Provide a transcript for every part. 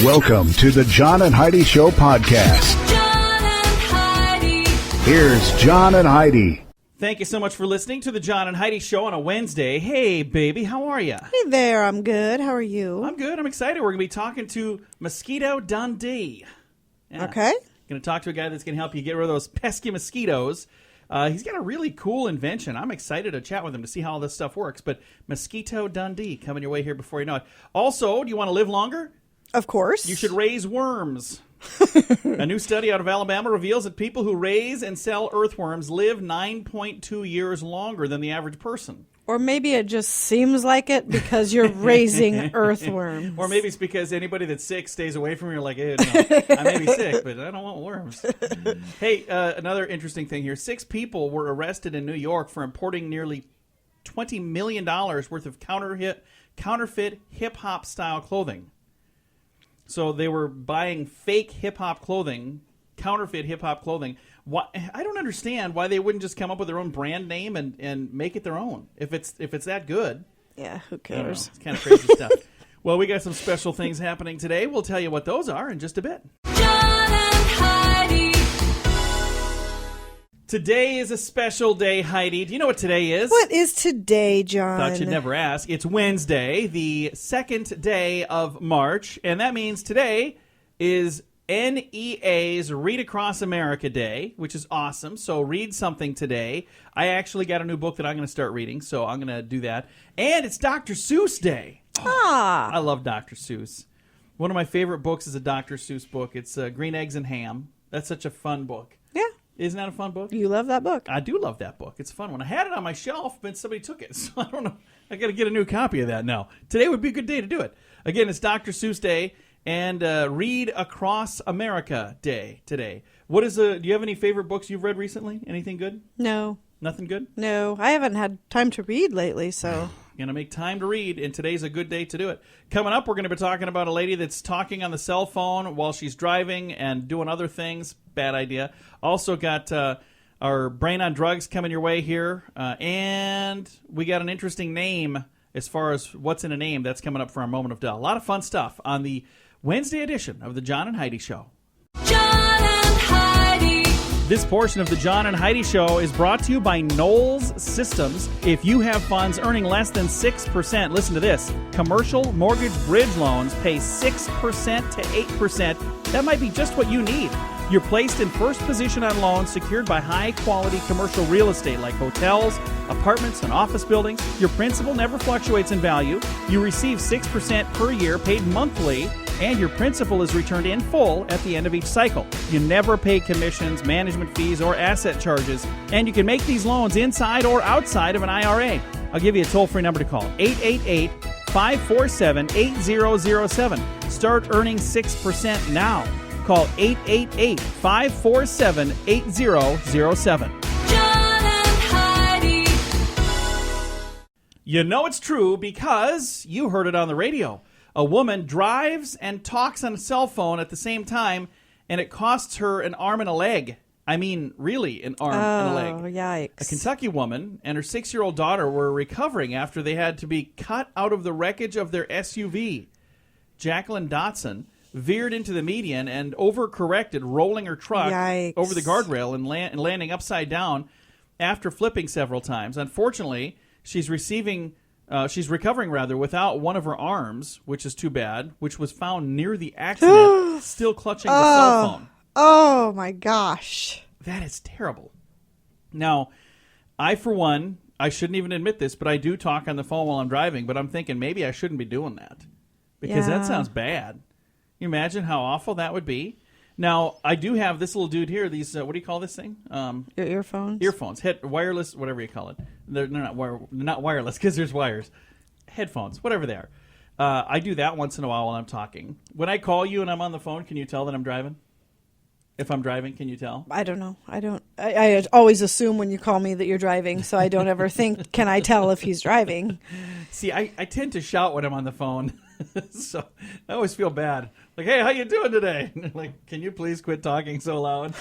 Welcome to the John and Heidi Show podcast. John and Heidi. Here's John and Heidi. Thank you so much for listening to the John and Heidi Show on a Wednesday. Hey, baby, how are you? Hey there, I'm good. How are you? I'm good. I'm excited. We're going to be talking to Mosquito Dundee. Yeah. Okay. Going to talk to a guy that's going to help you get rid of those pesky mosquitoes. He's got a really cool invention. I'm excited to chat with him to see how all this stuff works. But Mosquito Dundee coming your way here before you know it. Also, do you want to live longer? Of course. You should raise worms. A new study out of Alabama reveals that people who raise and sell earthworms live 9.2 years longer than the average person. Or maybe it just seems like it because you're raising earthworms. Or maybe it's because anybody that's sick stays away from you. You're like, hey, no, I may be sick, but I don't want worms. Hey, another interesting thing here. 6 people were arrested in New York for importing nearly $20 million worth of counterfeit hip-hop style clothing. So they were buying fake hip-hop clothing, counterfeit hip-hop clothing. I don't understand why they wouldn't just come up with their own brand name and make it their own. If it's that good. Yeah, who I don't know. cares? It's kind of crazy stuff. Well, we got some special things happening today. We'll tell you what those are in just a bit. John and Heidi. Today is a special day, Heidi. Do you know what today is? What is today, John? Thought you'd never ask. It's Wednesday, the 2nd day of March, and that means today is NEA's Read Across America Day, which is awesome. So read something today. I actually got a new book that I'm going to start reading, so I'm going to do that. And it's Dr. Seuss Day. Ah. I love Dr. Seuss. One of my favorite books is a Dr. Seuss book. It's Green Eggs and Ham. That's such a fun book. Yeah. Isn't that a fun book? You love that book. I do love that book. It's a fun one. I had it on my shelf, but somebody took it. So I don't know. I got to get a new copy of that now. Today would be a good day to do it. Again, it's Dr. Seuss Day and Read Across America Day today. Do you have any favorite books you've read recently? Anything good? No. Nothing good? No. I haven't had time to read lately, so. Going to make time to read, and today's a good day to do it. Coming up, we're going to be talking about a lady that's talking on the cell phone while she's driving and doing other things. Bad idea. Also got our Brain on Drugs coming your way here, and we got an interesting name as far as what's in a name. That's coming up for our moment of doubt. A lot of fun stuff on the Wednesday edition of the John and Heidi Show. John and Heidi. This portion of the John and Heidi Show is brought to you by Knowles Systems. If you have funds earning less than 6%, listen to this. Commercial mortgage bridge loans pay 6% to 8%. That might be just what you need. You're placed in first position on loans secured by high-quality commercial real estate like hotels, apartments, and office buildings. Your principal never fluctuates in value. You receive 6% per year paid monthly, and your principal is returned in full at the end of each cycle. You never pay commissions, management fees, or asset charges, and you can make these loans inside or outside of an IRA. I'll give you a toll-free number to call, 888-547-8007. Start earning 6% now. Call 888-547-8007. John and Heidi. You know it's true because you heard it on the radio. A woman drives and talks on a cell phone at the same time, and it costs her an arm and a leg. I mean, really, an arm and a leg. Oh, yikes. A Kentucky woman and her 6-year-old daughter were recovering after they had to be cut out of the wreckage of their SUV. Jacqueline Dotson veered into the median and overcorrected, rolling her truck over the guardrail and landing upside down after flipping several times. Unfortunately, she's recovering without one of her arms, which is too bad, which was found near the accident, still clutching the cell phone. Oh, my gosh. That is terrible. Now, I, for one, I shouldn't even admit this, but I do talk on the phone while I'm driving, but I'm thinking maybe I shouldn't be doing that because that sounds bad. You imagine how awful that would be? Now, I do have this little dude here, these, what do you call this thing? Your earphones? Earphones, wireless, whatever you call it. They're not wireless because there's wires. Headphones, whatever they are. I do that once in a while I'm talking. When I call you and I'm on the phone, can you tell that I'm driving? If I'm driving, can you tell? I don't know. I always assume when you call me that you're driving, so I don't ever think, can I tell if he's driving? See, I tend to shout when I'm on the phone, so I always feel bad. Like, hey, how you doing today? Like, can you please quit talking so loud?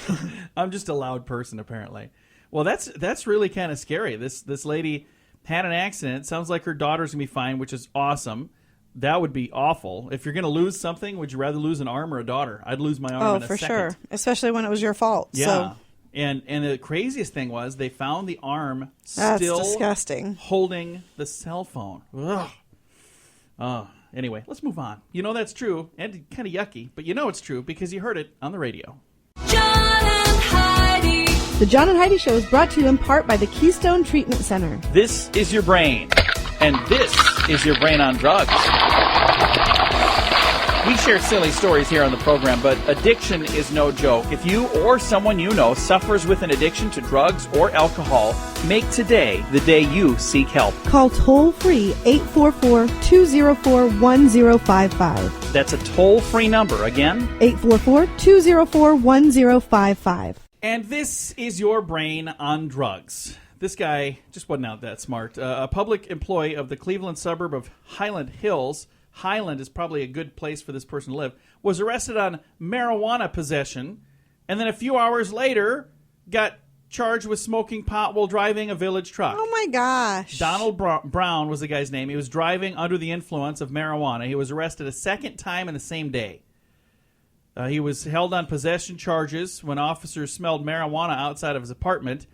I'm just a loud person, apparently. Well, that's really kind of scary. This lady had an accident. Sounds like her daughter's going to be fine, which is awesome. That would be awful. If you're going to lose something, would you rather lose an arm or a daughter? I'd lose my arm in a for second. sure. Especially when it was your fault. Yeah. So And the craziest thing was they found the arm that's still disgusting. holding the cell phone. Ugh. Anyway, let's move on. You know that's true, and kind of yucky, but you know it's true because you heard it on the radio. John and Heidi. The John and Heidi Show is brought to you in part by the Keystone Treatment Center. This is your brain, and this is your brain on drugs. We share silly stories here on the program, but addiction is no joke. If you or someone you know suffers with an addiction to drugs or alcohol, make today the day you seek help. Call toll-free 844-204-1055. That's a toll-free number. Again, 844-204-1055. and this is your brain on drugs. This guy just wasn't out that smart. A public employee of the Cleveland suburb of Highland Hills, Highland is probably a good place for this person to live, was arrested on marijuana possession, and then a few hours later got charged with smoking pot while driving a village truck. Oh my gosh. Donald Brown was the guy's name. He was driving under the influence of marijuana. He was arrested a second time in the same day. He was held on possession charges when officers smelled marijuana outside of his apartment.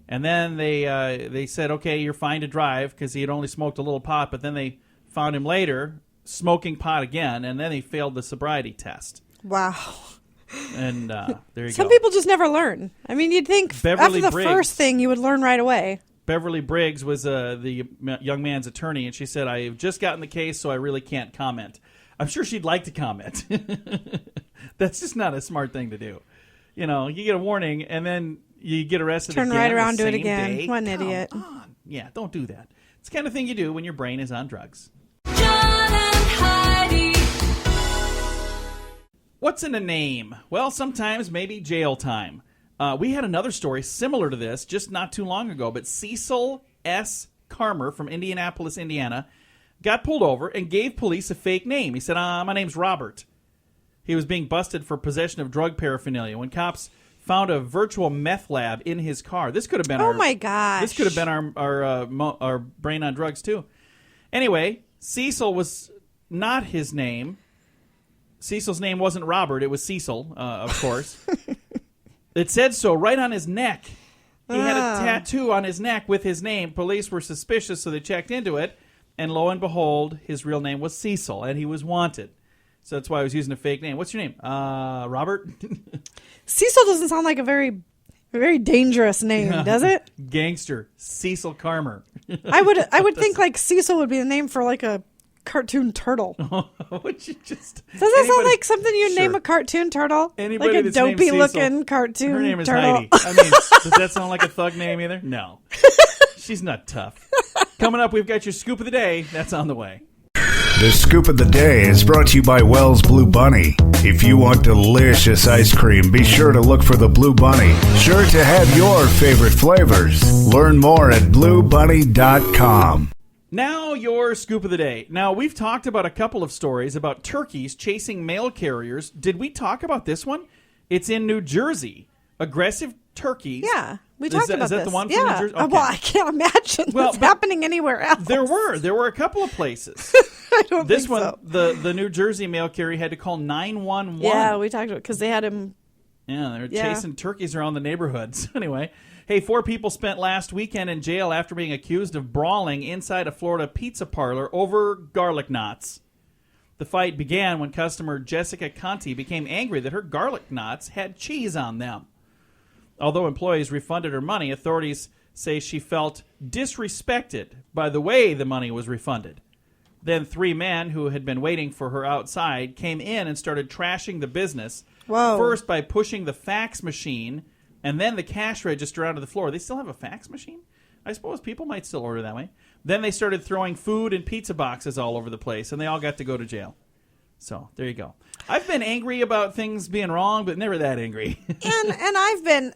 And then they said, okay, you're fine to drive because he had only smoked a little pot. But then they found him later smoking pot again, and then he failed the sobriety test. Wow. And there you go. Some people just never learn. I mean, you'd think Beverly after the Briggs. first thing you would learn right away. Beverly Briggs was the young man's attorney, and she said, I've just gotten the case, so I really can't comment. I'm sure she'd like to comment. That's just not a smart thing to do. You know, you get a warning, and then you get arrested Turn again right the around, do it same again. day. What an Come idiot. on. Yeah, don't do that. It's the kind of thing you do when your brain is on drugs. John and Heidi. What's in a name? Well, sometimes maybe jail time. We had another story similar to this just not too long ago, but Cecil S. Carmer from Indianapolis, Indiana, got pulled over and gave police a fake name. He said, my name's Robert. He was being busted for possession of drug paraphernalia when cops found a virtual meth lab in his car. This could have been Oh my gosh. This could have been our brain on drugs too. Anyway, Cecil was not his name. Cecil's name wasn't Robert. It was Cecil, of course. It said so right on his neck. He had a tattoo on his neck with his name. Police were suspicious, so they checked into it. And lo and behold, his real name was Cecil, and he was wanted. So that's why I was using a fake name. What's your name? Robert? Cecil doesn't sound like a very dangerous name, does it? Gangster. Cecil Carmer. I would think like Cecil would be the name for like a cartoon turtle. Would you just... Does that sound like something you'd name Sure. a cartoon turtle? Anybody like a that's named dopey Cecil, looking cartoon her name is turtle. Heidi. I mean, does that sound like a thug name either? No. She's not tough. Coming up, we've got your scoop of the day. That's on the way. The Scoop of the Day is brought to you by Wells Blue Bunny. If you want delicious ice cream, be sure to look for the Blue Bunny. Sure to have your favorite flavors. Learn more at bluebunny.com. Now, your scoop of the day. Now, we've talked about a couple of stories about turkeys chasing mail carriers. Did we talk about this one? It's in New Jersey. Aggressive turkeys. Yeah, we talked about this. Is that the one from yeah. New Jersey? Okay. Well, I can't imagine that's but happening anywhere else. There were a couple of places. I don't This think one, so. the New Jersey mail carrier had to call 911. Yeah, we talked about it because they had him. Yeah, they were chasing turkeys around the neighborhoods. Anyway, hey, 4 people spent last weekend in jail after being accused of brawling inside a Florida pizza parlor over garlic knots. The fight began when customer Jessica Conti became angry that her garlic knots had cheese on them. Although employees refunded her money, authorities say she felt disrespected by the way the money was refunded. Then 3 men who had been waiting for her outside came in and started trashing the business. Whoa. First by pushing the fax machine and then the cash register onto the floor. They still have a fax machine? I suppose people might still order that way. Then they started throwing food and pizza boxes all over the place, and they all got to go to jail. So, there you go. I've been angry about things being wrong, but never that angry. and I've been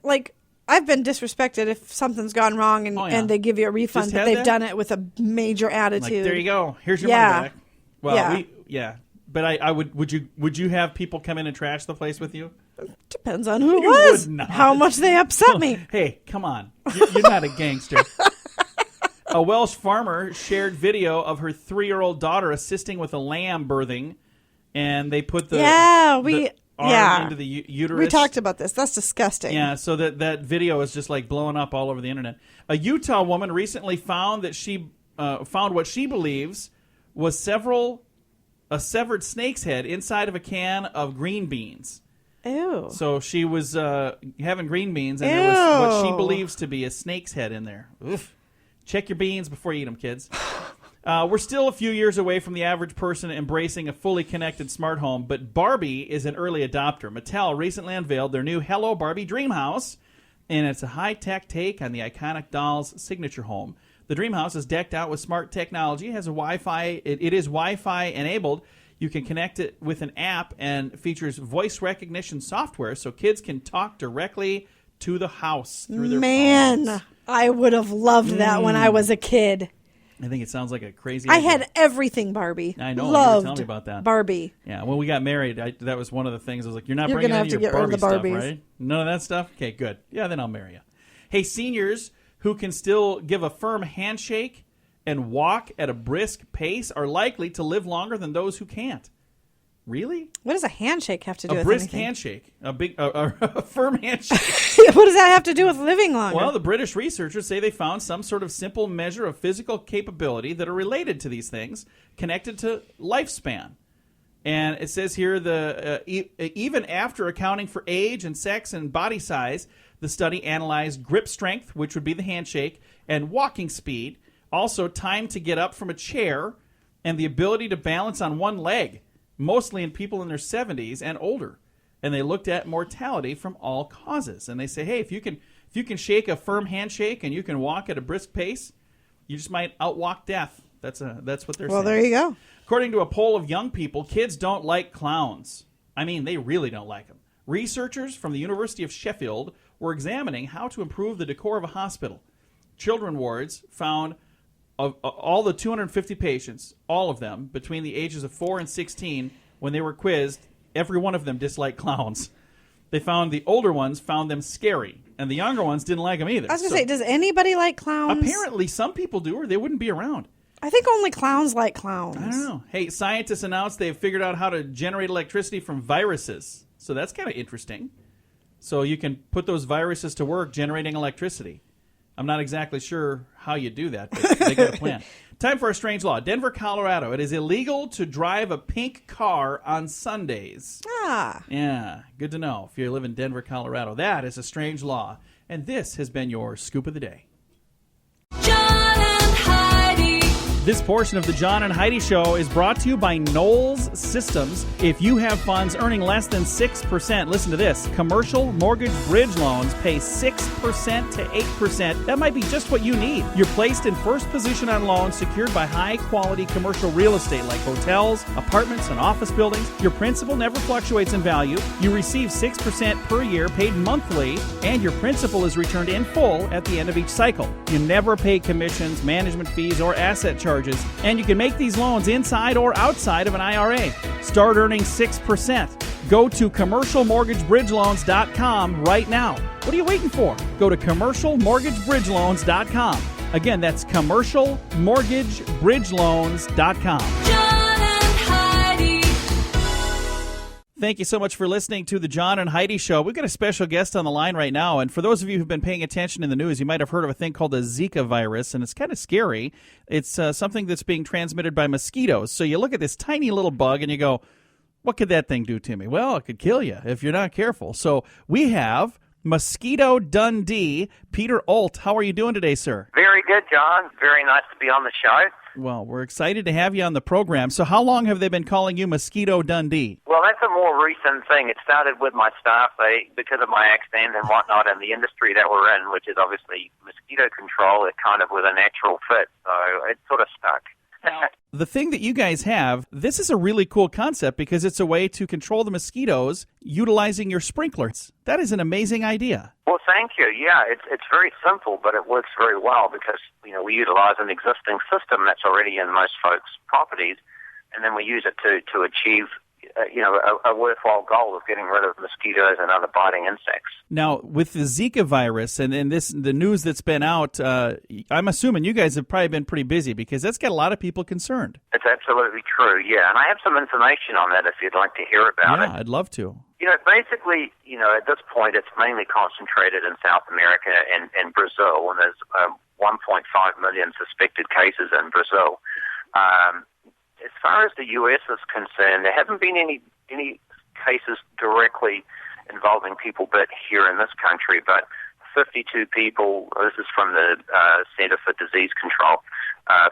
disrespected if something's gone wrong and they give you a refund, Just but had they've that? done it with a major attitude. Like, there you go. Here's your Yeah. money back. Well, Yeah. But I would you have people come in and trash the place with you? Depends on who it You was. would not. How much they upset me. Hey, come on. You're not a gangster. A Welsh farmer shared video of her 3-year-old daughter assisting with a lamb birthing, and they put the arm into the uterus. We talked about this. That's disgusting. Yeah, so that video is just like blowing up all over the internet. A Utah woman recently found that she found what she believes was a severed snake's head inside of a can of green beans. Ew. So she was having green beans, and there was what she believes to be a snake's head in there. Oof. Check your beans before you eat them, kids. We're still a few years away from the average person embracing a fully connected smart home, but Barbie is an early adopter. Mattel recently unveiled their new Hello Barbie Dream House, and it's a high-tech take on the iconic doll's signature home. The Dream House is decked out with smart technology. It has a Wi-Fi. It is Wi-Fi enabled. You can connect it with an app and features voice recognition software, so kids can talk directly to the house through their phones. I would have loved that when I was a kid. I think it sounds like a crazy I idea. had everything Barbie. I know. Loved you were telling me about that. Barbie. Yeah, when we got married, that was one of the things. I was like, you're You're bringing gonna have any to of your get rid of Barbie the stuff, Barbies. right? None of that stuff? Okay, good. Yeah, then I'll marry you. Hey, seniors who can still give a firm handshake and walk at a brisk pace are likely to live longer than those who can't. Really? What does a handshake have to do with A brisk anything? handshake. A firm handshake. What does that have to do with living longer? Well, the British researchers say they found some sort of simple measure of physical capability that are related to these things, connected to lifespan. And it says here, even after accounting for age and sex and body size, the study analyzed grip strength, which would be the handshake, and walking speed, also time to get up from a chair, and the ability to balance on one leg, mostly in people in their 70s and older. And they looked at mortality from all causes. And they say, hey, if you can shake a firm handshake and you can walk at a brisk pace, you just might outwalk death. That's what they're saying. Well, there you go. According to a poll of young people, kids don't like clowns. I mean, they really don't like them. Researchers from the University of Sheffield were examining how to improve the decor of a hospital. Children wards found of all the 250 patients, all of them, between the ages of 4 and 16, when they were quizzed, every one of them disliked clowns. They found the older ones found them scary, and the younger ones didn't like them either. I was going to say, does anybody like clowns? Apparently, some people do, or they wouldn't be around. I think only clowns like clowns. I don't know. Hey, scientists announced they've figured out how to generate electricity from viruses. So that's kind of interesting. So you can put those viruses to work generating electricity. I'm not exactly sure how you do that, but they got a plan. Time for a strange law. Denver, Colorado. It is illegal to drive a pink car on Sundays. Ah. Yeah, good to know if you live in Denver, Colorado. That is a strange law. And this has been your Scoop of the Day. John and Heidi. This portion of the John and Heidi Show is brought to you by Knowles Systems. If you have funds earning less than 6%, listen to this. Commercial mortgage bridge loans pay 6% to 8%. That might be just what you need. You're placed in first position on loans secured by high-quality commercial real estate like hotels, apartments, and office buildings. Your principal never fluctuates in value. You receive 6% per year paid monthly, and your principal is returned in full at the end of each cycle. You never pay commissions, management fees, or asset charges, and you can make these loans inside or outside of an IRA. Start earning 6%. Go to commercialmortgagebridgeloans.com right now. What are you waiting for? Go to commercialmortgagebridgeloans.com. Again, that's commercialmortgagebridgeloans.com. John and Heidi. Thank you so much for listening to the John and Heidi Show. We've got a special guest on the line right now, and for those of you who've been paying attention in the news, you might have heard of a thing called the Zika virus, and it's kind of scary. It's something that's being transmitted by mosquitoes. So you look at this tiny little bug and you go, what could that thing do to me? Well, it could kill you if you're not careful. So we have Mosquito Dundee, Peter Alt. How are you doing today, sir? Very good, John. Very nice to be on the show. Well, we're excited to have you on the program. So how long have they been calling you Mosquito Dundee? Well, that's a more recent thing. It started with my staff. Because of my accent and whatnot and the industry that we're in, which is obviously mosquito control, it kind of was a natural fit. So it sort of stuck. The thing that you guys have, this is a really cool concept because it's a way to control the mosquitoes utilizing your sprinklers. That is an amazing idea. Well, thank you. Yeah, it's very simple, but it works very well because, we utilize an existing system that's already in most folks' properties, and then we use it to achieve a worthwhile goal of getting rid of mosquitoes and other biting insects. Now, with the Zika virus and the news that's been out, I'm assuming you guys have probably been pretty busy because that's got a lot of people concerned. It's absolutely true, yeah. And I have some information on that if you'd like to hear about it. Yeah, I'd love to. Basically, at this point, it's mainly concentrated in South America and Brazil, and there's 1.5 million suspected cases in Brazil. As far as the U.S. is concerned, there haven't been any cases directly involving people bit here in this country, but 52 people, this is from the Center for Disease Control,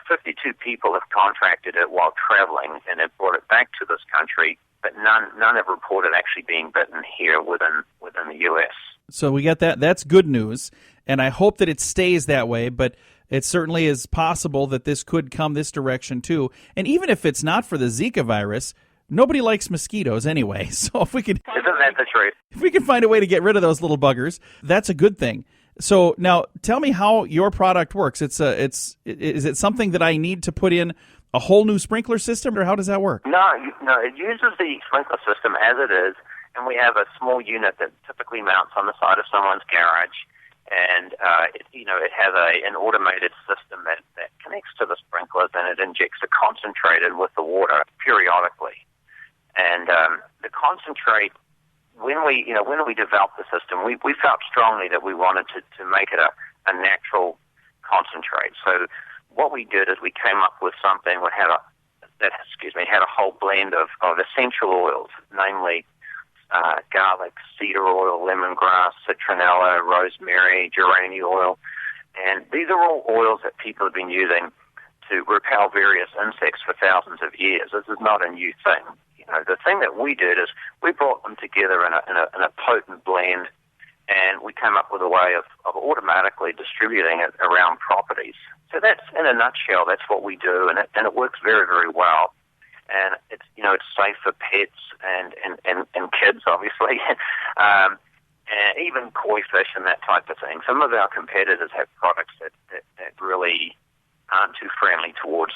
52 people have contracted it while traveling and have brought it back to this country, but none have reported actually being bitten here within the U.S. So we got that. That's good news, and I hope that it stays that way, but it certainly is possible that this could come this direction too. And even if it's not for the Zika virus, nobody likes mosquitoes anyway. So if we could, isn't that the truth? If we can find a way to get rid of those little buggers, that's a good thing. So now tell me how your product works. Is it something that I need to put in a whole new sprinkler system, or how does that work? No, it uses the sprinkler system as it is, and we have a small unit that typically mounts on the side of someone's garage. And it has an automated system that connects to the sprinklers, and it injects the concentrated with the water periodically. And the concentrate, when we developed the system, we felt strongly that we wanted to make it a natural concentrate. So what we did is we came up with something that had a whole blend of essential oils, namely garlic, cedar oil, lemongrass, citronella, rosemary, geranium oil. And these are all oils that people have been using to repel various insects for thousands of years. This is not a new thing. The thing that we did is we brought them together in a potent blend, and we came up with a way of automatically distributing it around properties. So that's, in a nutshell, that's what we do, and it works very, very well. And it's safe for pets and kids, obviously, and even koi fish and that type of thing. Some of our competitors have products that really aren't too friendly towards,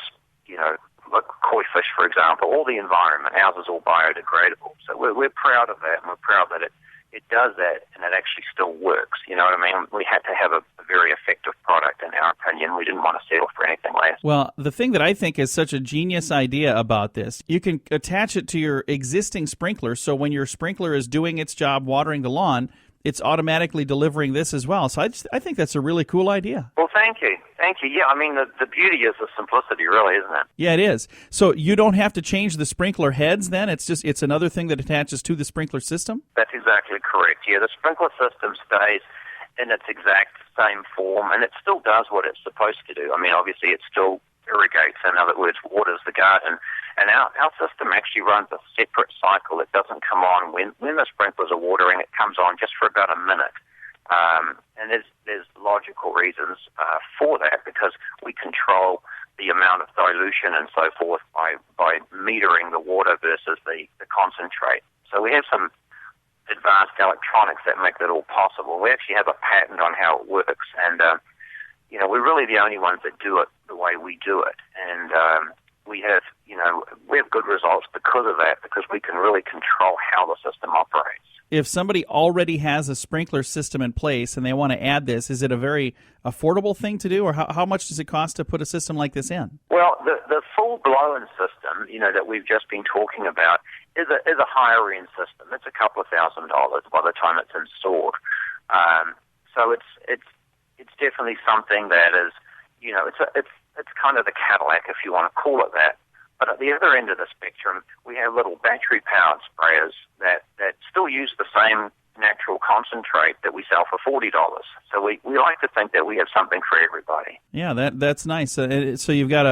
like koi fish, for example, or the environment. Ours is all biodegradable. So we're proud of that, and we're proud that it does that, and it actually still works. You know what I mean? We had to have a very effective product, in our opinion. We didn't want to settle for anything less. Well, the thing that I think is such a genius idea about this, you can attach it to your existing sprinkler, so when your sprinkler is doing its job watering the lawn, it's automatically delivering this as well. So I think that's a really cool idea. Well, thank you. Yeah, I mean, the beauty is the simplicity, really, isn't it? Yeah, it is. So you don't have to change the sprinkler heads then? It's another thing that attaches to the sprinkler system? That's exactly correct. Yeah, the sprinkler system stays in its exact same form, and it still does what it's supposed to do. I mean, obviously, it still irrigates, in other words, waters the garden. And our system actually runs a separate cycle. It doesn't come on when the sprinklers are watering. It comes on just for about a minute. And there's logical reasons for that, because we control the amount of dilution and so forth by metering the water versus the concentrate. So we have some advanced electronics that make that all possible. We actually have a patent on how it works, and we're really the only ones that do it the way we do it. And we have good results because of that, because we can really control how the system operates. If somebody already has a sprinkler system in place and they want to add this, is it a very affordable thing to do, or how much does it cost to put a system like this in? Well, the full-blown system, that we've just been talking about, is a higher-end system. It's a couple of $1,000s by the time it's installed. So it's definitely something that is, it's kind of the Cadillac, if you want to call it that. But at the other end of the spectrum, we have little battery-powered sprayers that still use the same natural concentrate that we sell for $40. So we like to think that we have something for everybody. Yeah, that's nice. So you've got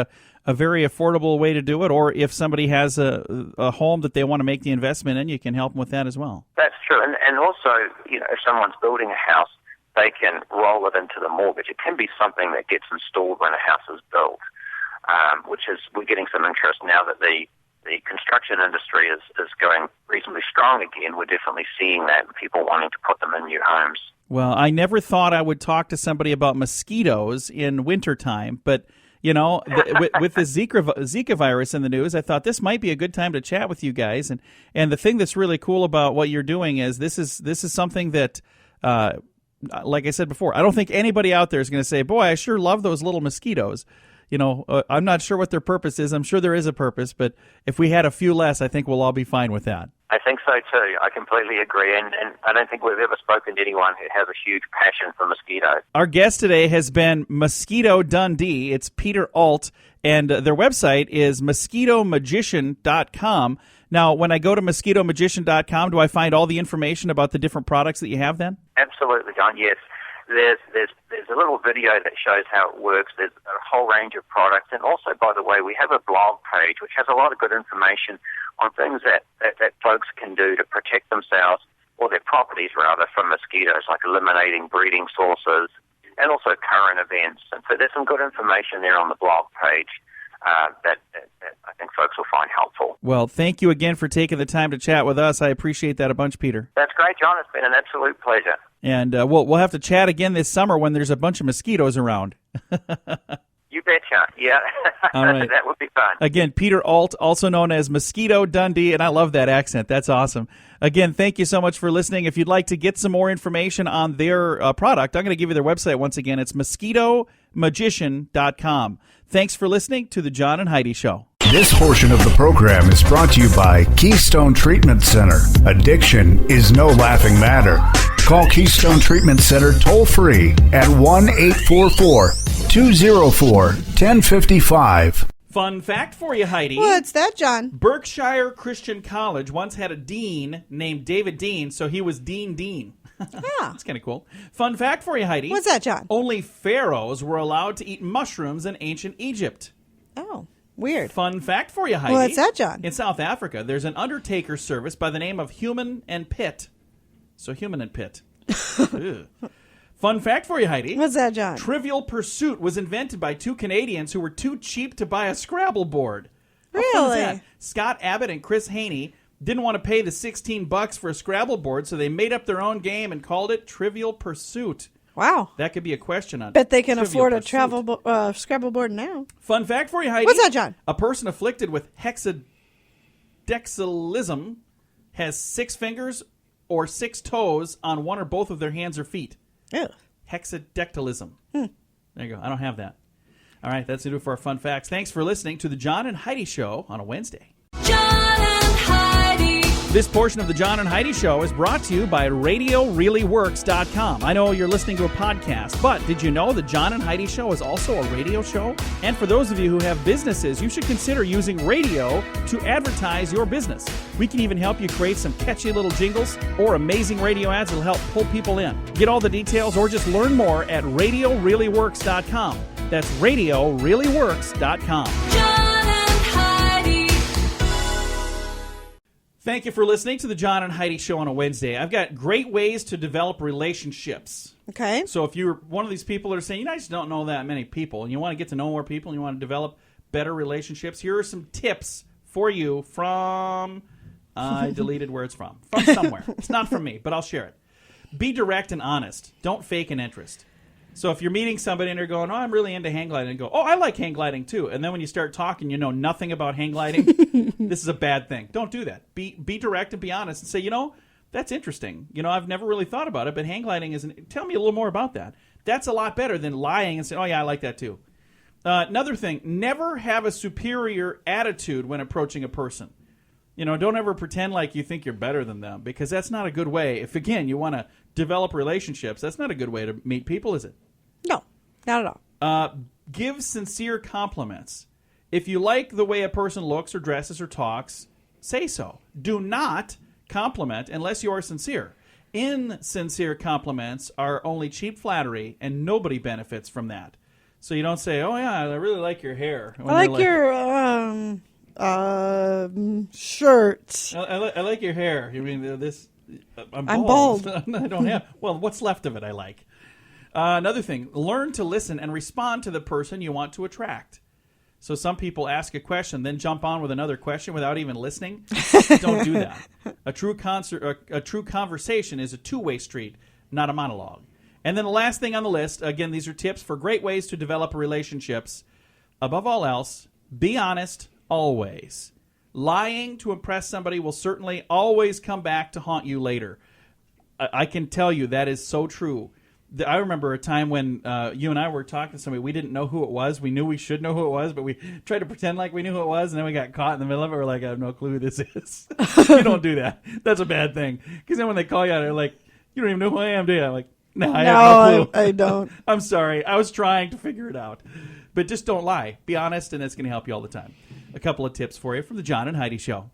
a very affordable way to do it, or if somebody has a home that they want to make the investment in, you can help them with that as well. That's true. And also, if someone's building a house, they can roll it into the mortgage. It can be something that gets installed when a house is built. We're getting some interest now that the construction industry is going reasonably strong again. We're definitely seeing that, people wanting to put them in new homes. Well, I never thought I would talk to somebody about mosquitoes in wintertime, but with the Zika virus in the news, I thought this might be a good time to chat with you guys. And the thing that's really cool about what you're doing is this is something that, like I said before, I don't think anybody out there is going to say, boy, I sure love those little mosquitoes. I'm not sure what their purpose is. I'm sure there is a purpose, but if we had a few less, I think we'll all be fine with that. I think so too. I completely agree, and I don't think we've ever spoken to anyone who has a huge passion for mosquitoes. Our guest today has been Mosquito Dundee. It's Peter Alt, and their website is mosquitomagician.com. Now, when I go to mosquitomagician.com, do I find all the information about the different products that you have then? Absolutely, John, yes. There's a little video that shows how it works. There's a whole range of products. And also, by the way, we have a blog page which has a lot of good information on things that folks can do to protect themselves, or their properties rather, from mosquitoes, like eliminating breeding sources and also current events. And so there's some good information there on the blog page that I think folks will find helpful. Well, thank you again for taking the time to chat with us. I appreciate that a bunch, Peter. That's great, John. It's been an absolute pleasure. And we'll have to chat again this summer when there's a bunch of mosquitoes around. You betcha. Yeah. All right. That would be fun. Again, Peter Alt, also known as Mosquito Dundee, and I love that accent. That's awesome. Again, thank you so much for listening. If you'd like to get some more information on their product, I'm going to give you their website once again. It's mosquitomagician.com. Thanks for listening to The John and Heidi Show. This portion of the program is brought to you by Keystone Treatment Center. Addiction is no laughing matter. Call Keystone Treatment Center toll-free at 1-844-204-1055. Fun fact for you, Heidi. What's that, John? Berkshire Christian College once had a dean named David Dean, so he was Dean Dean. Yeah. That's kind of cool. Fun fact for you, Heidi. What's that, John? Only pharaohs were allowed to eat mushrooms in ancient Egypt. Oh, weird. Fun fact for you, Heidi. What's that, John? In South Africa, there's an undertaker service by the name of Human and Pit. So Human and Pit. Ew. Fun fact for you, Heidi. What's that, John? Trivial Pursuit was invented by two Canadians who were too cheap to buy a Scrabble board. How fun is Really? that? Scott Abbott and Chris Haney didn't want to pay the $16 for a Scrabble board, so they made up their own game and called it Trivial Pursuit. Wow. That could be a question on Bet they can Trivial afford a Pursuit. Scrabble board now. Fun fact for you, Heidi. What's that, John? A person afflicted with hexadexalism has 6 fingers or 6 toes on one or both of their hands or feet. Ew. Hexadectalism. There you go. I don't have that. All right, that's it for our fun facts. Thanks for listening to the John and Heidi Show on a Wednesday. John and Heidi. This portion of the John and Heidi Show is brought to you by RadioReallyWorks.com. I know you're listening to a podcast, but did you know the John and Heidi Show is also a radio show? And for those of you who have businesses, you should consider using radio to advertise your business. We can even help you create some catchy little jingles or amazing radio ads that will help pull people in. Get all the details or just learn more at RadioReallyWorks.com. That's RadioReallyWorks.com. John and Heidi. Thank you for listening to the John and Heidi Show on a Wednesday. I've got great ways to develop relationships. Okay. So if you're one of these people that are saying, I just don't know that many people, and you want to get to know more people, and you want to develop better relationships, here are some tips for you from, I deleted where it's from somewhere. It's not from me, but I'll share it. Be direct and honest. Don't fake an interest. So if you're meeting somebody and they're going, I'm really into hang gliding, and go, I like hang gliding too. And then when you start talking, you know nothing about hang gliding. This is a bad thing. Don't do that. Be direct and be honest and say, that's interesting. I've never really thought about it, but hang gliding tell me a little more about that. That's a lot better than lying and saying, I like that too. Another thing, never have a superior attitude when approaching a person. Don't ever pretend like you think you're better than them, because that's not a good way. If, again, you want to develop relationships, that's not a good way to meet people, is it? No, not at all. Give sincere compliments. If you like the way a person looks or dresses or talks, say so. Do not compliment unless you are sincere. Insincere compliments are only cheap flattery, and nobody benefits from that. So you don't say, I really like your hair. I like your shirt. I like your hair. You mean this? I'm bald. I don't have. Well, what's left of it I like. Another thing, learn to listen and respond to the person you want to attract. So some people ask a question, then jump on with another question without even listening. Don't do that. A true conversation is a two-way street, not a monologue. And then the last thing on the list, again, these are tips for great ways to develop relationships. above all else, be honest always. Lying to impress somebody will certainly always come back to haunt you later. I can tell you that is so true. I remember a time when you and I were talking to somebody. We didn't know who it was. We knew we should know who it was, but we tried to pretend like we knew who it was, and then we got caught in the middle of it. We're like, I have no clue who this is. You don't do that. That's a bad thing. Because then when they call you out, they're like, you don't even know who I am, do you? I'm like, no, I have no clue. I don't. I'm sorry. I was trying to figure it out. But just don't lie. Be honest, and it's going to help you all the time. A couple of tips for you from the John and Heidi Show.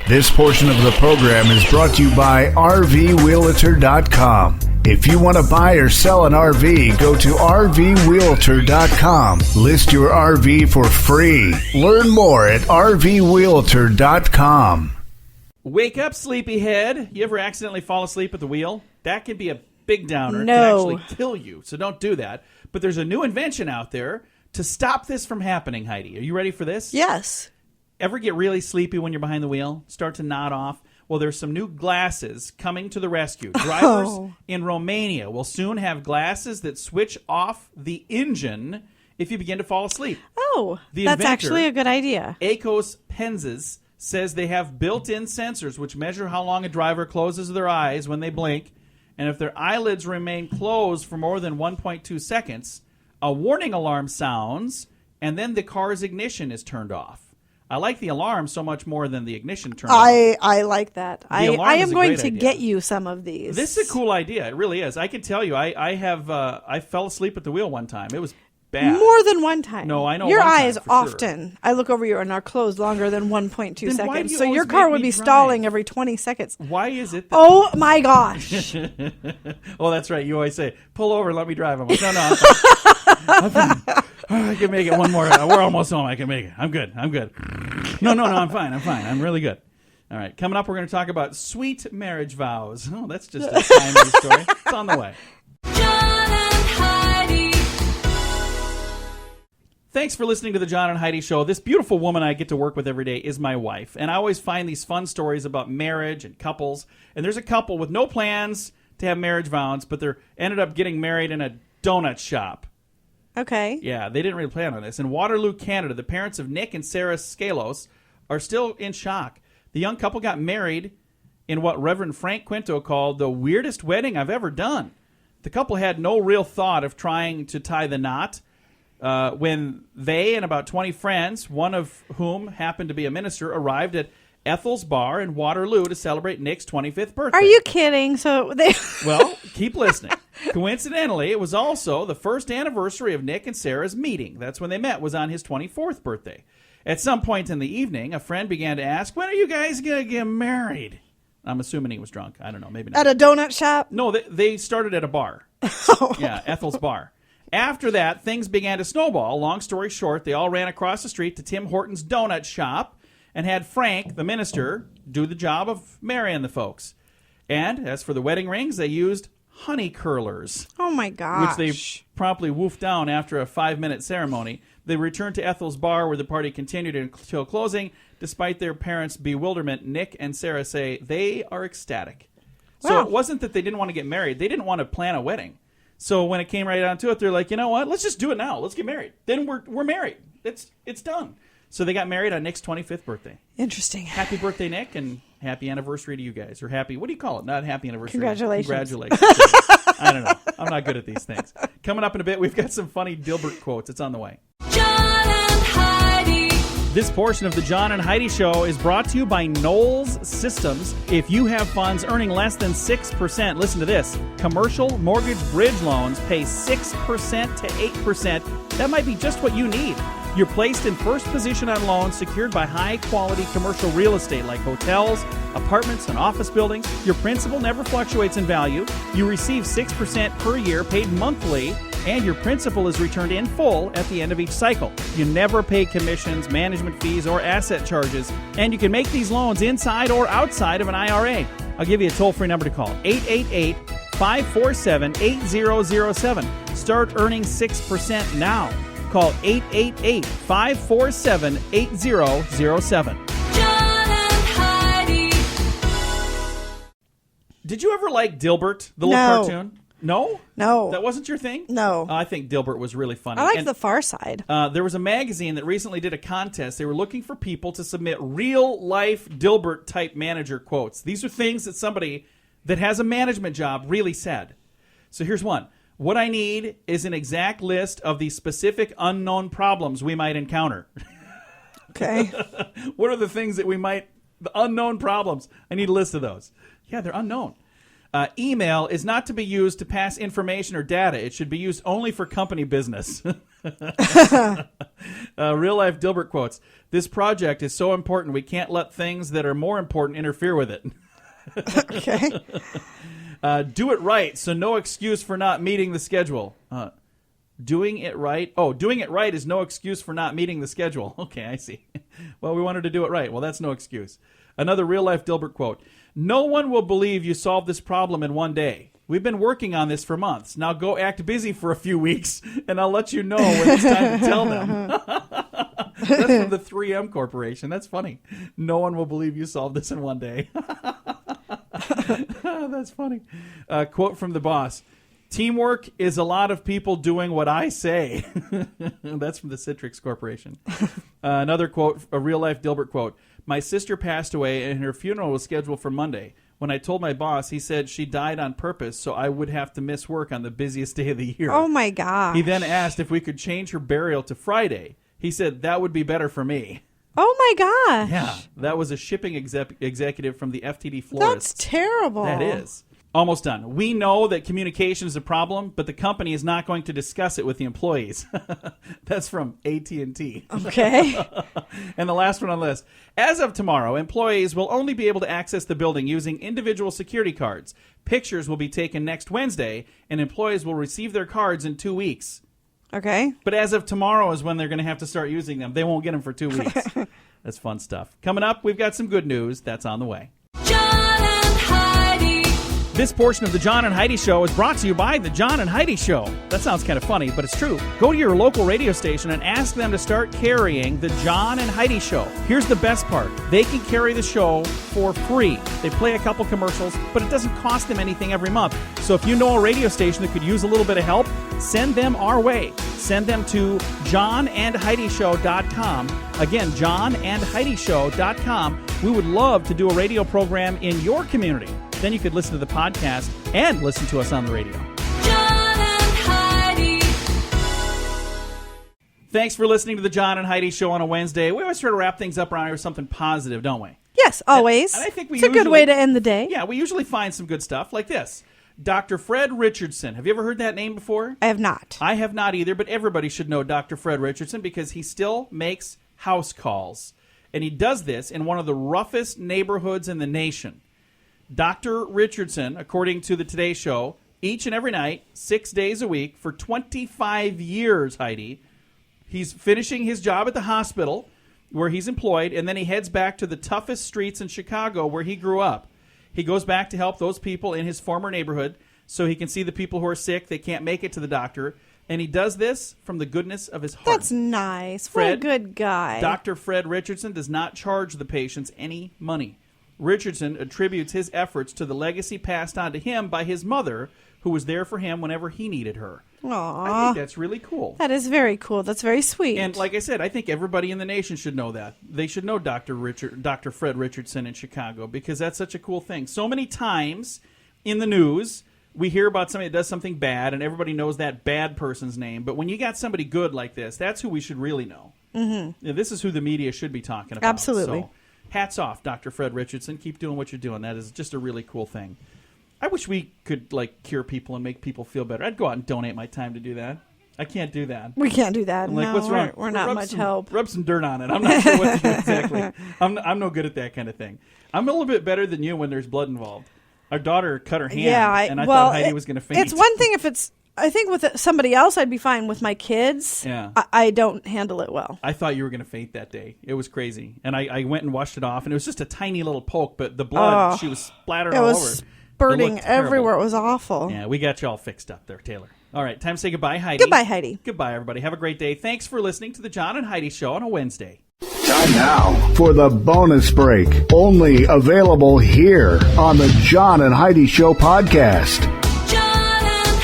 This portion of the program is brought to you by RVWheelator.com. If you want to buy or sell an RV, go to RVWheelator.com. List your RV for free. Learn more at RVWheelator.com. Wake up, sleepyhead. You ever accidentally fall asleep at the wheel? That can be a big downer. No. It can actually kill you, so don't do that. But there's a new invention out there to stop this from happening, Heidi. Are you ready for this? Yes. Ever get really sleepy when you're behind the wheel? Start to nod off? Well, there's some new glasses coming to the rescue. Drivers in Romania will soon have glasses that switch off the engine if you begin to fall asleep. Oh, The that's inventor, actually a good idea. Akos Penzes says they have built-in sensors which measure how long a driver closes their eyes when they blink, and if their eyelids remain closed for more than 1.2 seconds, a warning alarm sounds, and then the car's ignition is turned off. I like the alarm so much more than the ignition turned off. I like that. I alarm am is a going great to idea. get you some of these. This is a cool idea. It really is. I can tell you, I fell asleep at the wheel one time. It was bad. More than one time. No, I know your one time eyes for sure. often. I look over you and are closed longer than 1.2 Then why do seconds. you So your always car make would me be drive? stalling every 20 seconds. Why is it that... Oh my gosh. Oh, that's right. You always say, pull over and let me drive. I'm like, no, I'm fine. I'm fine. Oh, I can make it one more. We're almost home. I can make it. I'm good. No, I'm fine. I'm really good. All right. Coming up, we're going to talk about sweet marriage vows. Oh, that's just a timely story. It's on the way. John and Heidi. Thanks for listening to the John and Heidi Show. This beautiful woman I get to work with every day is my wife, and I always find these fun stories about marriage and couples. And there's a couple with no plans to have marriage vows, but they ended up getting married in a donut shop. Okay. Yeah, they didn't really plan on this. In Waterloo, Canada, the parents of Nick and Sarah Scalos are still in shock. The young couple got married in what Reverend Frank Quinto called the weirdest wedding I've ever done. The couple had no real thought of trying to tie the knot when they and about 20 friends, one of whom happened to be a minister, arrived at Ethel's Bar in Waterloo to celebrate Nick's 25th birthday. Are you kidding? So they Well, keep listening. Coincidentally, it was also the first anniversary of Nick and Sarah's meeting. That's when they met, was on his 24th birthday. At some point in the evening, a friend began to ask, when are you guys going to get married? I'm assuming he was drunk. I don't know. Maybe not. at a donut shop? No, they started at a bar. Yeah, Ethel's Bar. After that, things began to snowball. Long story short, they all ran across the street to Tim Horton's donut shop and had Frank, the minister, do the job of marrying the folks. And as for the wedding rings, they used honey curlers, Oh my gosh. which they promptly woofed down after a 5-minute ceremony. They returned to Ethel's Bar, where the party continued until closing. Despite their parents' bewilderment, Nick and Sarah say they are ecstatic. So Wow. it wasn't that they didn't want to get married. They didn't want to plan a wedding. So when it came right down to it, they're like, you know what? Let's just do it now. Let's get married. Then we're married. It's done. So they got married on Nick's 25th birthday. Interesting. Happy birthday, Nick, and happy anniversary to you guys. Or happy, what do you call it? Not happy anniversary. Congratulations. Congratulations. I don't know. I'm not good at these things. Coming up in a bit, we've got some funny Dilbert quotes. It's on the way. John and Heidi. This portion of the John and Heidi Show is brought to you by Knowles Systems. If you have funds earning less than 6%, listen to this. Commercial mortgage bridge loans pay 6% to 8%. That might be just what you need. You're placed in first position on loans secured by high-quality commercial real estate like hotels, apartments, and office buildings. Your principal never fluctuates in value. You receive 6% per year paid monthly, and your principal is returned in full at the end of each cycle. You never pay commissions, management fees, or asset charges, and you can make these loans inside or outside of an IRA. I'll give you a toll-free number to call, 888-547-8007. Start earning 6% now. Call 888-547-8007. John and Heidi. Did you ever like Dilbert, the little No. cartoon? No? No. That wasn't your thing? No. I think Dilbert was really funny. I like And, The Far Side. there was a magazine that recently did a contest. They were looking for people to submit real-life Dilbert-type manager quotes. These are things that somebody that has a management job really said. So here's one. What I need is an exact list of the specific unknown problems we might encounter. Okay. What are the things that the unknown problems? I need a list of those. Yeah, they're unknown. Email is not to be used to pass information or data. It should be used only for company business. Real-life Dilbert quotes. This project is so important we can't let things that are more important interfere with it. Okay. Do it right, so no excuse for not meeting the schedule. Doing it right? Oh, doing it right is no excuse for not meeting the schedule. Okay, I see. Well, we wanted to do it right. Well, that's no excuse. Another real-life Dilbert quote. No one will believe you solved this problem in one day. We've been working on this for months. Now go act busy for a few weeks, and I'll let you know when it's time to tell them. That's from the 3M Corporation. That's funny. No one will believe you solved this in one day. That's funny. Quote from the boss. Teamwork is a lot of people doing what I say. That's from the Citrix Corporation. Another quote, a real-life Dilbert quote. My sister passed away, and her funeral was scheduled for Monday. When I told my boss, he said she died on purpose, so I would have to miss work on the busiest day of the year. Oh, my gosh. He then asked if we could change her burial to Friday. He said that would be better for me. Oh, my gosh. Yeah, that was a shipping executive from the FTD Florist. That's terrible. That is. Almost done. We know that communication is a problem, but the company is not going to discuss it with the employees. That's from AT&T. Okay. And the last one on the list. As of tomorrow, employees will only be able to access the building using individual security cards. Pictures will be taken next Wednesday, and employees will receive their cards in 2 weeks. Okay. But as of tomorrow is when they're going to have to start using them. They won't get them for 2 weeks. That's fun stuff. Coming up, we've got some good news. That's on the way. John and Heidi. This portion of the John and Heidi Show is brought to you by the John and Heidi Show. That sounds kind of funny, but it's true. Go to your local radio station and ask them to start carrying the John and Heidi Show. Here's the best part. They can carry the show for free. They play a couple commercials, but it doesn't cost them anything every month. So if you know a radio station that could use a little bit of help, send them our way. Send them to johnandheidishow.com. Again, johnandheidishow.com. We would love to do a radio program in your community. Then you could listen to the podcast and listen to us on the radio. John and Heidi. Thanks for listening to the John and Heidi Show on a Wednesday. We always try to wrap things up around here with something positive, don't we? Yes, always. And I think it's a good way to end the day. Yeah, we usually find some good stuff like this. Dr. Fred Richardson. Have you ever heard that name before? I have not. I have not either, but everybody should know Dr. Fred Richardson because he still makes house calls. And he does this in one of the roughest neighborhoods in the nation. Dr. Richardson, according to the Today Show, each and every night, 6 days a week, for 25 years, Heidi, he's finishing his job at the hospital where he's employed, and then he heads back to the toughest streets in Chicago where he grew up. He goes back to help those people in his former neighborhood so he can see the people who are sick, they can't make it to the doctor, and he does this from the goodness of his heart. That's nice. What a good guy. Dr. Fred Richardson does not charge the patients any money. Richardson attributes his efforts to the legacy passed on to him by his mother, who was there for him whenever he needed her. Aww. I think that's really cool. That is very cool. That's very sweet. And like I said, I think everybody in the nation should know that. They should know Dr. Fred Richardson in Chicago because that's such a cool thing. So many times in the news, we hear about somebody that does something bad, and everybody knows that bad person's name. But when you got somebody good like this, that's who we should really know. Mm-hmm. This is who the media should be talking about. Absolutely. So, hats off, Dr. Fred Richardson. Keep doing what you're doing. That is just a really cool thing. I wish we could, cure people and make people feel better. I'd go out and donate my time to do that. I can't do that. We can't do that. I'm like, no, what's wrong? We're not much help. Rub some dirt on it. I'm not sure what to do exactly. I'm no good at that kind of thing. I'm a little bit better than you when there's blood involved. Our daughter cut her hand, and I thought Heidi was going to faint. It's one thing if it's... I think with somebody else, I'd be fine. With my kids, yeah. I don't handle it well. I thought you were going to faint that day. It was crazy. And I went and washed it off, and it was just a tiny little poke, but the blood, she was splattered all over. It was spurting everywhere. It was awful. Yeah, we got you all fixed up there, Taylor. All right, time to say goodbye, Heidi. Goodbye, Heidi. Goodbye, everybody. Have a great day. Thanks for listening to the John and Heidi Show on a Wednesday. Time now for the bonus break, only available here on the John and Heidi Show podcast. John and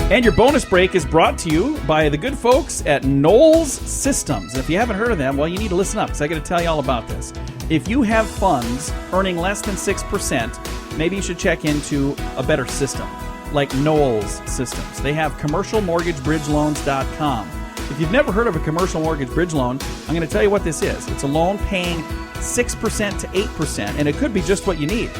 And your bonus break is brought to you by the good folks at Knowles Systems. If you haven't heard of them, well, you need to listen up because I got to tell you all about this. If you have funds earning less than 6%, maybe you should check into a better system like Knowles Systems. They have commercialmortgagebridgeloans.com. If you've never heard of a commercial mortgage bridge loan, I'm going to tell you what this is. It's a loan paying 6% to 8%, and it could be just what you need.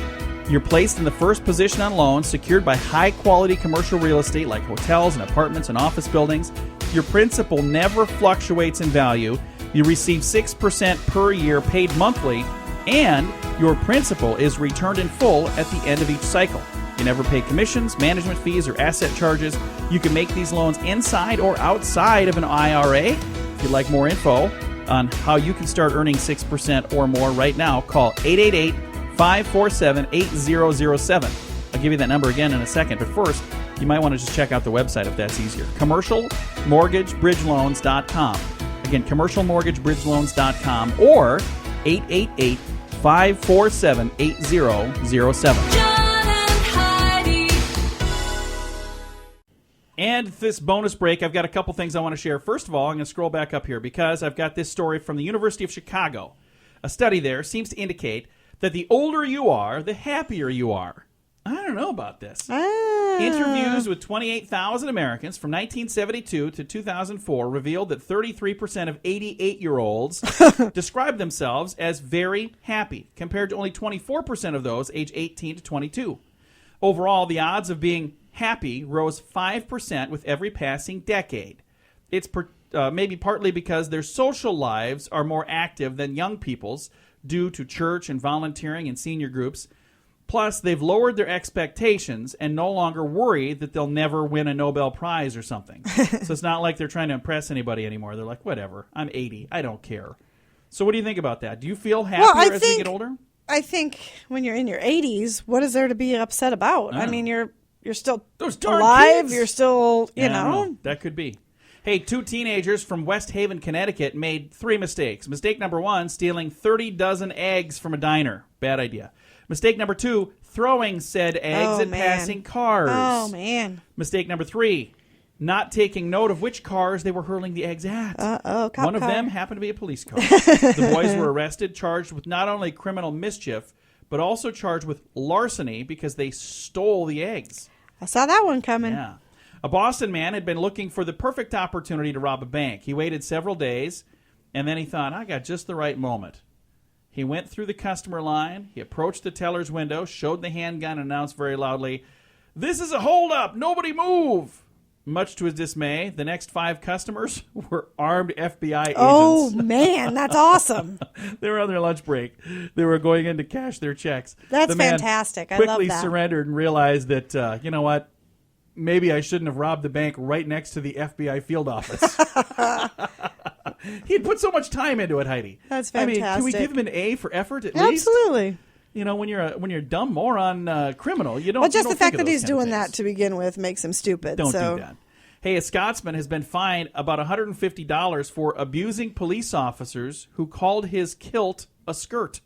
You're placed in the first position on loans secured by high-quality commercial real estate like hotels and apartments and office buildings. Your principal never fluctuates in value. You receive 6% per year paid monthly, and your principal is returned in full at the end of each cycle. You never pay commissions, management fees, or asset charges. You can make these loans inside or outside of an IRA. If you'd like more info on how you can start earning 6% or more right now, call 888-547-8007. I'll give you that number again in a second, but first, you might want to just check out the website if that's easier. commercialmortgagebridgeloans.com. Again, commercialmortgagebridgeloans.com or 888-547-8007. John and Heidi. And this bonus break, I've got a couple things I want to share. First of all, I'm going to scroll back up here because I've got this story from the University of Chicago. A study there seems to indicate that the older you are, the happier you are. I don't know about this. Interviews with 28,000 Americans from 1972 to 2004 revealed that 33% of 88-year-olds described themselves as very happy, compared to only 24% of those age 18 to 22. Overall, the odds of being happy rose 5% with every passing decade. It's maybe partly because their social lives are more active than young people's due to church and volunteering and senior groups. Plus, they've lowered their expectations and no longer worry that they'll never win a Nobel Prize or something. So it's not like they're trying to impress anybody anymore. They're like, whatever, I'm 80. I don't care. So what do you think about that? Do you feel happier as you get older? I think when you're in your 80s, what is there to be upset about? I mean, you're still Those darn alive. kids. You're still, you I don't know. That could be. Hey, 2 teenagers from West Haven, Connecticut made 3 mistakes. Mistake number 1, stealing 30 dozen eggs from a diner. Bad idea. Mistake number 2, throwing said eggs at passing cars. Oh, man. Mistake number 3, not taking note of which cars they were hurling the eggs at. Uh-oh, cop One of car. them happened to be a police car. The boys were arrested, charged with not only criminal mischief, but also charged with larceny because they stole the eggs. I saw that one coming. Yeah. A Boston man had been looking for the perfect opportunity to rob a bank. He waited several days, and then he thought, I got just the right moment. He went through the customer line, he approached the teller's window, showed the handgun, and announced very loudly, "This is a holdup! Nobody move!" Much to his dismay, the next 5 customers were armed FBI agents. Oh, man, that's awesome. They were on their lunch break. They were going in to cash their checks. That's The man fantastic. I love quickly that. surrendered and realized that, you know what? Maybe I shouldn't have robbed the bank right next to the FBI field office. He'd put so much time into it, Heidi. That's I mean, can we fantastic. give him an A for effort at least? Absolutely. You know, when you're a dumb moron criminal, you don't. Well, just you the don't fact think of that those he's kind of doing that things. to begin with makes him stupid. Don't so. do that. Hey, a Scotsman has been fined about $150 for abusing police officers who called his kilt a skirt.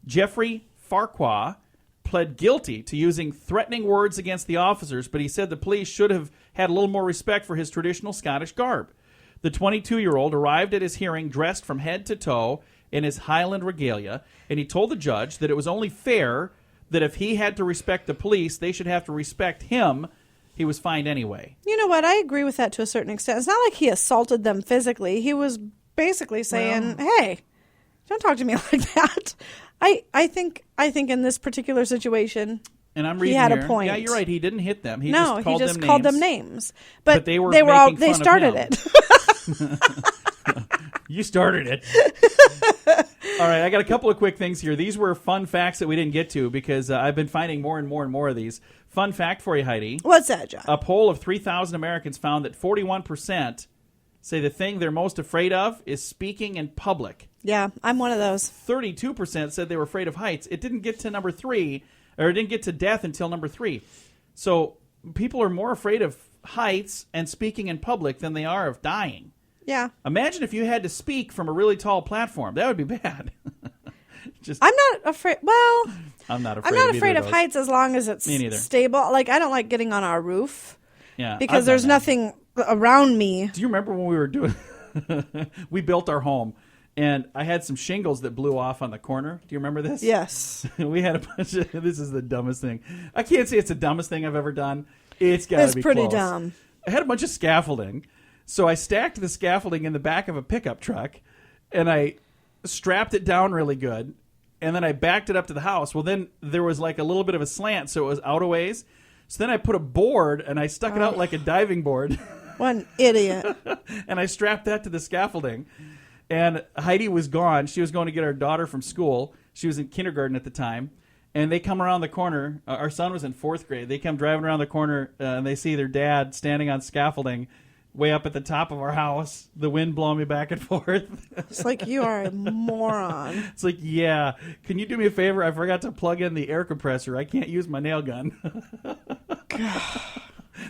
Jeffrey Farquhar pled guilty to using threatening words against the officers, but he said the police should have had a little more respect for his traditional Scottish garb. The 22-year-old arrived at his hearing dressed from head to toe in his Highland regalia, and he told the judge that it was only fair that if he had to respect the police, they should have to respect him. He was fined anyway. You know what? I agree with that to a certain extent. It's not like he assaulted them physically. He was basically saying, hey, don't talk to me like that. I think in this particular situation, And I'm reading he had here. a point. Yeah, you're right. He didn't hit them. He no, just called he just them called names. them names. But they were they making fun of started him. it. You started it. All right, I got a couple of quick things here. These were fun facts that we didn't get to because I've been finding more and more and more of these. Fun fact for you, Heidi. What's that, John? A poll of 3,000 Americans found that 41% say the thing they're most afraid of is speaking in public. Yeah, I'm one of those. 32% said they were afraid of heights. It didn't get to number 3, or it didn't get to death until number 3. So people are more afraid of heights and speaking in public than they are of dying. Yeah. Imagine if you had to speak from a really tall platform. That would be bad. I'm not afraid. Well, I'm not afraid. I'm not of afraid either of those. heights as long as it's Me neither. stable. Like, I don't like getting on our roof. Yeah, because I've there's done that. nothing around me. Do you remember when we were doing? We built our home, and I had some shingles that blew off on the corner. Do you remember this? Yes. We had a bunch of. This is the dumbest thing. I can't say it's the dumbest thing I've ever done. It's got to It's be pretty close. dumb. I had a bunch of scaffolding, so I stacked the scaffolding in the back of a pickup truck, and I strapped it down really good, and then I backed it up to the house. Well, then there was like a little bit of a slant, so it was out a ways. So then I put a board, and I stuck it out like a diving board. One idiot. And I strapped that to the scaffolding. And Heidi was gone. She was going to get our daughter from school. She was in kindergarten at the time. And they come around the corner. Our son was in 4th grade. They come driving around the corner, and they see their dad standing on scaffolding way up at the top of our house, the wind blowing me back and forth. It's like, you are a moron. It's like, yeah, can you do me a favor? I forgot to plug in the air compressor. I can't use my nail gun.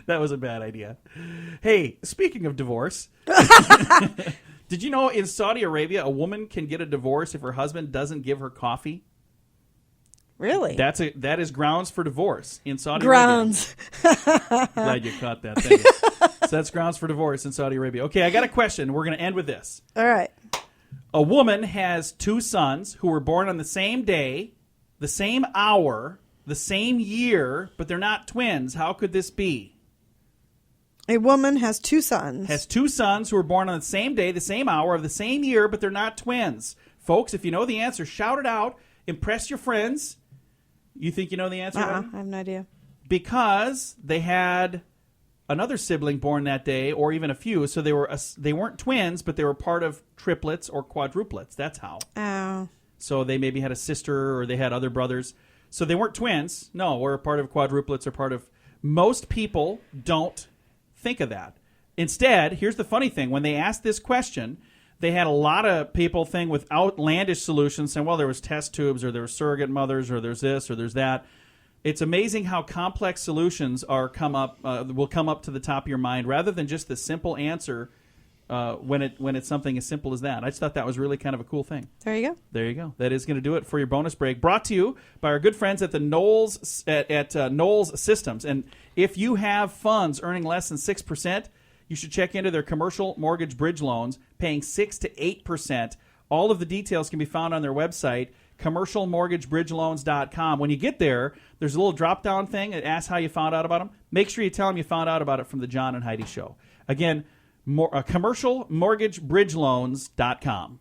That was a bad idea. Hey, speaking of divorce, did you know in Saudi Arabia a woman can get a divorce if her husband doesn't give her coffee? Really? That is grounds for divorce in Saudi Grounds. Arabia. Glad you caught that. Thank you. So that's grounds for divorce in Saudi Arabia. Okay, I got a question. We're going to end with this. All right. A woman has 2 sons who were born on the same day, the same hour, the same year, but they're not twins. How could this be? A woman has 2 sons. Has 2 sons who were born on the same day, the same hour, of the same year, but they're not twins. Folks, if you know the answer, shout it out. Impress your friends. You think you know the answer? I have no idea. Because they had another sibling born that day, or even a few, so they weren't twins, but they were part of triplets or quadruplets. That's how. Oh. So they maybe had a sister, or they had other brothers. So they weren't twins. No, we're part of quadruplets, or part of. Most people don't think of that. Instead, here's the funny thing. When they asked this question, they had a lot of people think with outlandish solutions saying, well, there was test tubes, or there were surrogate mothers, or there's this, or there's that. It's amazing how complex solutions will come up to the top of your mind rather than just the simple answer when it's something as simple as that. I just thought that was really kind of a cool thing. There you go. There you go. That is going to do it for your bonus break. Brought to you by our good friends at the Knowles at Knowles Systems. And if you have funds earning less than 6%, you should check into their commercial mortgage bridge loans, paying 6 to 8%. All of the details can be found on their website, commercialmortgagebridgeloans.com. When you get there, there's a little drop-down thing that asks how you found out about them. Make sure you tell them you found out about it from the John and Heidi Show. Again, commercialmortgagebridgeloans.com.